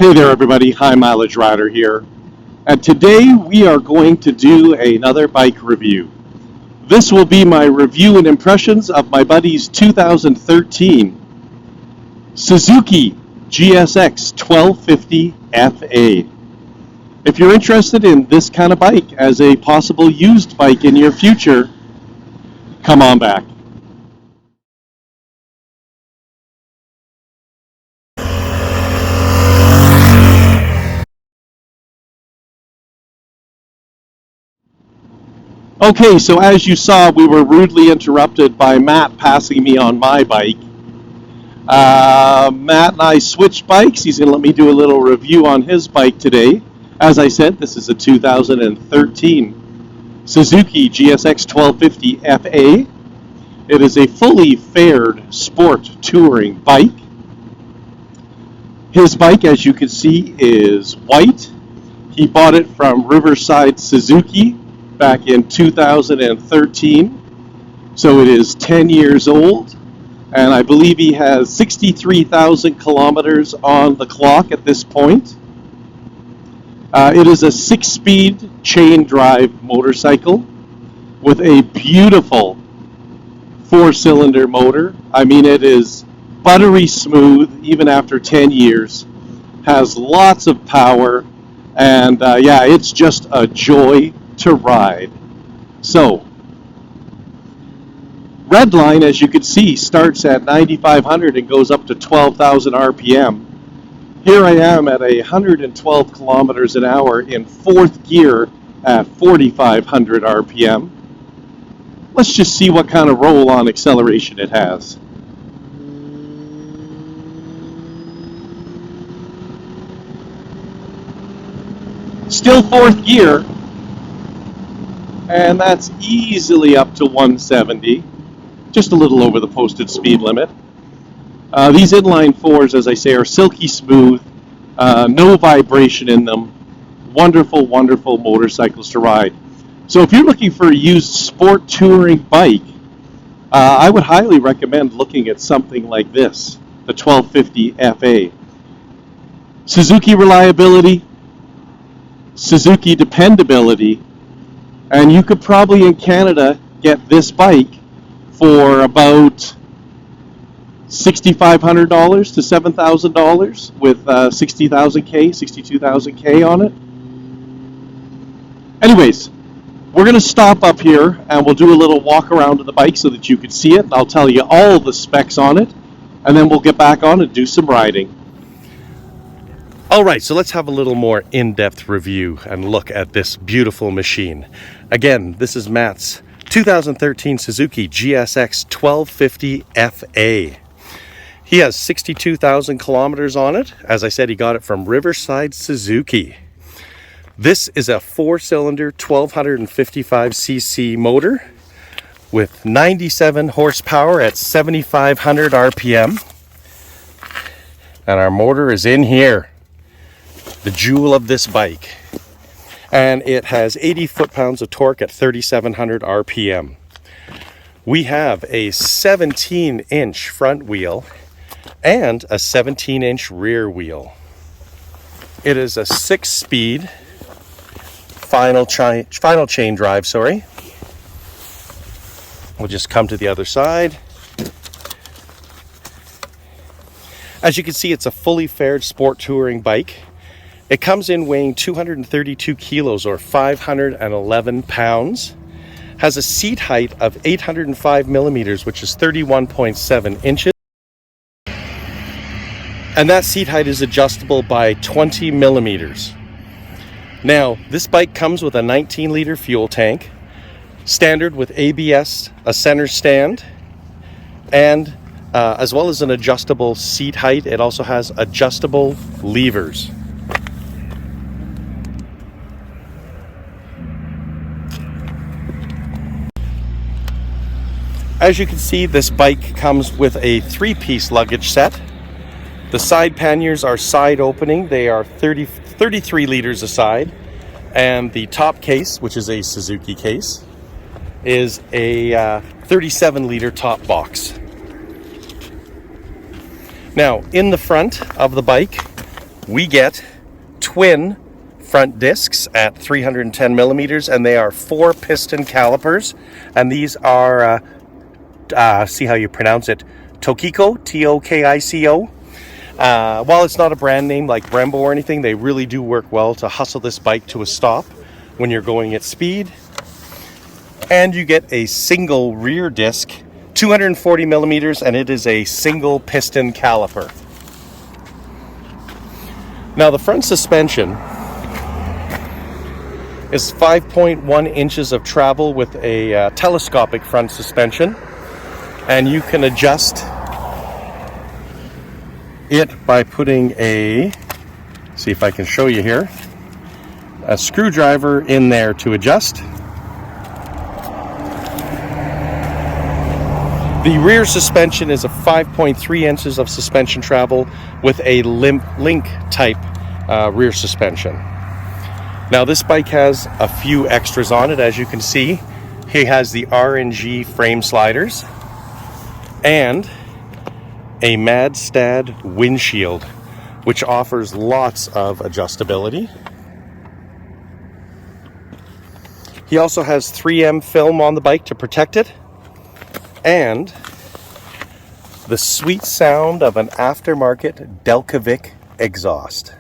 Hey there everybody, High Mileage Rider here, and today we are going to do another bike review. This will be my review and impressions of my buddy's 2013 Suzuki GSX 1250FA. If you're interested in this kind of bike as a possible used bike in your future, come on back. Okay, so as you saw, we were rudely interrupted by Matt passing me on my bike. Matt and I switched bikes. He's going to let me do a little review on his bike today. As I said, this is a 2013 Suzuki GSX 1250FA. It is a fully fared sport touring bike. His bike, as you can see, is white. He bought it from Riverside Suzuki back in 2013, so it is 10 years old, and I believe he has 63,000 kilometers on the clock at this point. It is a 6-speed chain drive motorcycle with a beautiful 4-cylinder motor. I mean, it is buttery smooth even after 10 years, has lots of power, and yeah, it's just a joy to ride. So, Redline, as you can see, starts at 9,500 and goes up to 12,000 RPM. Here I am at 112 kilometers an hour in 4th gear at 4,500 RPM. Let's just see what kind of roll-on acceleration it has. Still 4th gear, and that's easily up to 170, just a little over the posted speed limit. These inline 4s, as I say, are silky smooth, no vibration in them. Wonderful, wonderful motorcycles to ride. So if you're looking for a used sport touring bike, I would highly recommend looking at something like this, the 1250FA. Suzuki reliability, Suzuki dependability, and you could probably in Canada get this bike for about $6,500 to $7,000 with 60,000K, 62,000K on it. Anyways, we're going to stop up here and we'll do a little walk around of the bike so that you can see it. I'll tell you all the specs on it, and then we'll get back on and do some riding. All right, so let's have a little more in-depth review and look at this beautiful machine. Again, this is Matt's 2013 Suzuki GSX 1250FA. He has 62,000 kilometers on it. As I said, he got it from Riverside Suzuki. This is a 4-cylinder 1255cc motor with 97 horsepower at 7,500 RPM. And our motor is in here, the jewel of this bike. And it has 80 foot-pounds of torque at 3,700 RPM. We have a 17-inch front wheel and a 17-inch rear wheel. It is a 6-speed final chain drive, sorry. We'll just come to the other side. As you can see, it's a fully fared sport touring bike. It comes in weighing 232 kilos or 511 pounds. Has a seat height of 805 millimeters, which is 31.7 inches. And that seat height is adjustable by 20 millimeters. Now, this bike comes with a 19-liter fuel tank, standard with ABS, a center stand, and as well as an adjustable seat height. It also has adjustable levers. As you can see, this bike comes with a 3-piece luggage set. The side panniers are side opening. They are 33 liters a side. And the top case, which is a Suzuki case, is a 37-liter top box. Now, in the front of the bike, we get twin front discs at 310 millimeters, and they are 4 piston calipers, and these are see how you pronounce it, Tokiko, T-O-K-I-C-O. While it's not a brand name like Brembo or anything, they really do work well to hustle this bike to a stop when you're going at speed. And you get a single rear disc, 240 millimeters, and it is a single piston caliper. Now the front suspension is 5.1 inches of travel with a telescopic front suspension, and you can adjust it by putting see if I can show you here, a screwdriver in there to adjust. The rear suspension is a 5.3 inches of suspension travel with a link type rear suspension. Now this bike has a few extras on it. As you can see, he has the R&G frame sliders and a Madstad windshield, which offers lots of adjustability. He also has 3M film on the bike to protect it, and the sweet sound of an aftermarket Delcovic exhaust.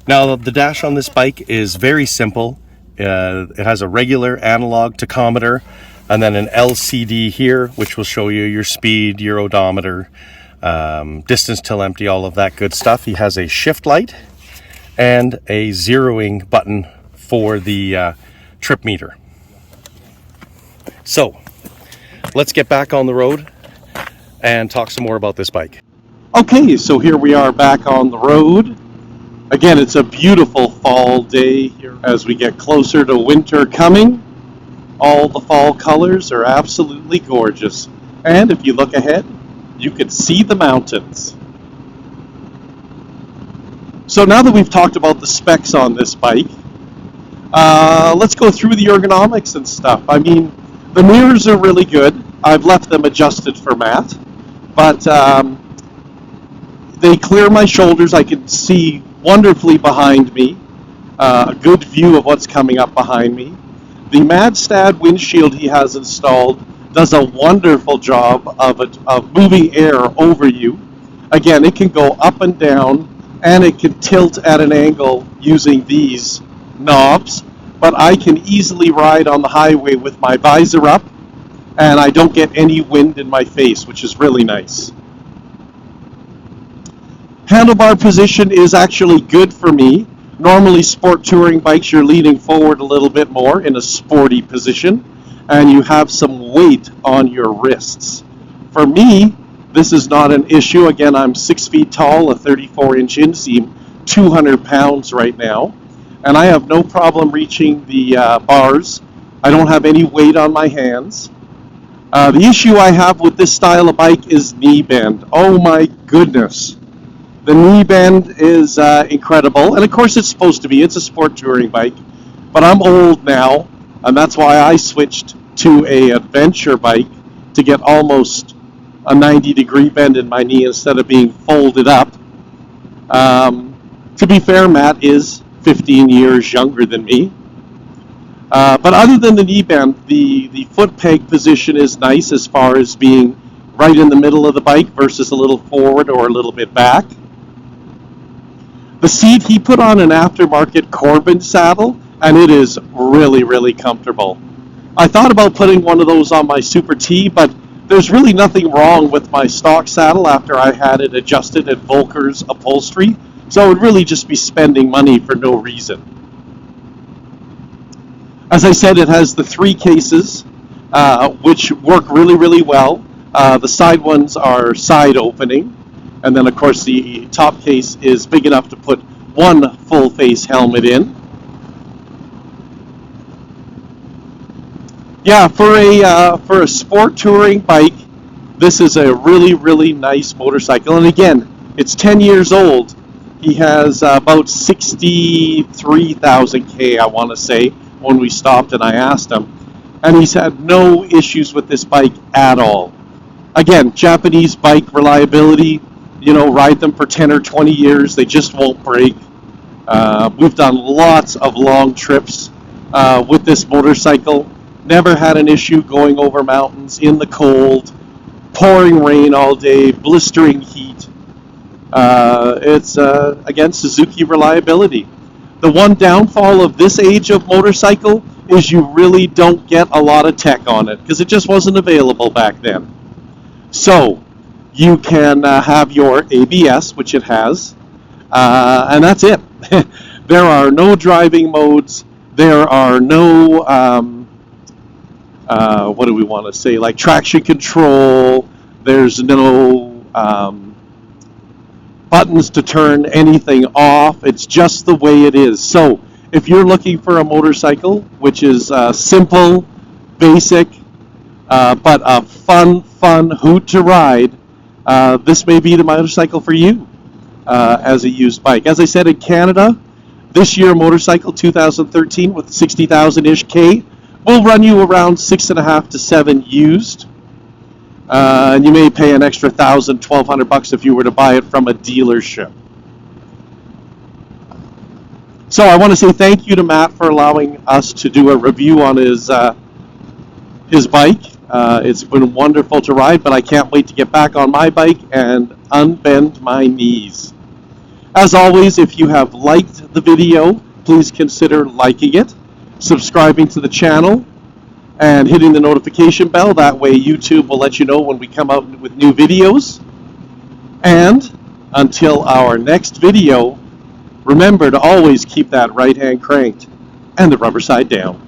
Now the dash on this bike is very simple. It has a regular analog tachometer and then an LCD here, which will show you your speed, your odometer, distance till empty, all of that good stuff. He has a shift light and a zeroing button for the trip meter. So let's get back on the road and talk some more about this bike. Okay, so here we are back on the road. Again, it's a beautiful fall day here as we get closer to winter coming. All the fall colors are absolutely gorgeous. And if you look ahead, you can see the mountains. So now that we've talked about the specs on this bike, let's go through the ergonomics and stuff. I mean, the mirrors are really good. I've left them adjusted for Matt, but they clear my shoulders. I can see wonderfully behind me, a good view of what's coming up behind me. The Madstad windshield he has installed does a wonderful job of moving air over you. Again, it can go up and down, and it can tilt at an angle using these knobs, but I can easily ride on the highway with my visor up, and I don't get any wind in my face, which is really nice. Handlebar position is actually good for me. Normally sport touring bikes, you're leaning forward a little bit more in a sporty position, and you have some weight on your wrists. For me, this is not an issue. Again, I'm 6 feet tall, a 34-inch inseam, 200 pounds right now, and I have no problem reaching the bars. I don't have any weight on my hands. The issue I have with this style of bike is knee bend. Oh my goodness. The knee bend is incredible, and of course it's supposed to be. It's a sport touring bike, but I'm old now, and that's why I switched to an adventure bike to get almost a 90-degree bend in my knee instead of being folded up. To be fair, Matt is 15 years younger than me. But other than the knee bend, the foot peg position is nice as far as being right in the middle of the bike versus a little forward or a little bit back. The seat, he put on an aftermarket Corbin saddle, and it is really, really comfortable. I thought about putting one of those on my Super T, but there's really nothing wrong with my stock saddle after I had it adjusted at Volker's Upholstery, so it would really just be spending money for no reason. As I said, it has the 3 cases, which work really, really well. The side ones are side opening, and then of course the top case is big enough to put one full face helmet in. Yeah, for a sport touring bike, this is a really, really nice motorcycle. And again, it's 10 years old. He has about 63,000 K, I want to say, when we stopped and I asked him. and he's had no issues with this bike at all. Again, Japanese bike reliability, ride them for 10 or 20 years, they just won't break. We've done lots of long trips with this motorcycle. Never had an issue going over mountains in the cold, pouring rain all day, blistering heat. It's, again, Suzuki reliability. The one downfall of this age of motorcycle is you really don't get a lot of tech on it because it just wasn't available back then. So you can have your ABS, which it has, and that's it. There are no driving modes. There are no, what do we want to say, like traction control. There's no buttons to turn anything off. It's just the way it is. So if you're looking for a motorcycle which is simple, basic, but a fun hoot to ride, this may be the motorcycle for you as a used bike. As I said, in Canada, this year motorcycle 2013 with 60,000-ish K will run you around $6.5 to $7 used. And you may pay an extra $1,000, $1,200 if you were to buy it from a dealership. So I want to say thank you to Matt for allowing us to do a review on his bike. It's been wonderful to ride, but I can't wait to get back on my bike and unbend my knees. As always, if you have liked the video, please consider liking it, subscribing to the channel, and hitting the notification bell. That way YouTube will let you know when we come out with new videos. And until our next video, remember to always keep that right hand cranked and the rubber side down.